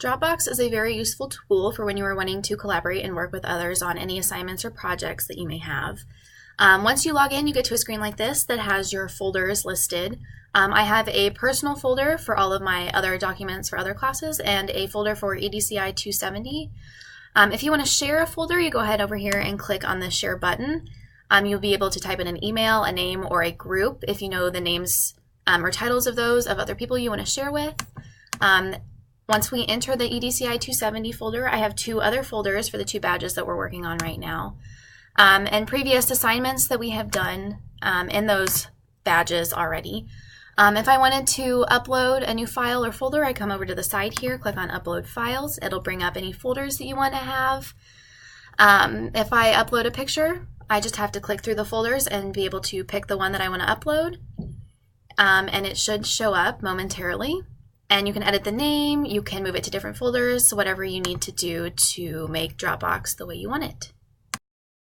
Dropbox is a very useful tool for when you are wanting to collaborate and work with others on any assignments or projects that you may have. Once you log in, you get to a screen like this that has your folders listed. I have a personal folder for all of my other documents for other classes and a folder for EDCI 270. If you want to share a folder, you go ahead over here and click on the share button. You'll be able to type in an email, a name, or a group if you know the names or titles of those of other people you want to share with. Once we enter the EDCI 270 folder, I have two other folders for the two badges that we're working on right now. And previous assignments that we have done in those badges already. If I wanted to upload a new file or folder, I come over to the side here, click on Upload Files. It'll bring up any folders that you want to have. If I upload a picture, I just have to click through the folders and be able to pick the one that I want to upload. And it should show up momentarily. And you can edit the name, you can move it to different folders, whatever you need to do to make Dropbox the way you want it.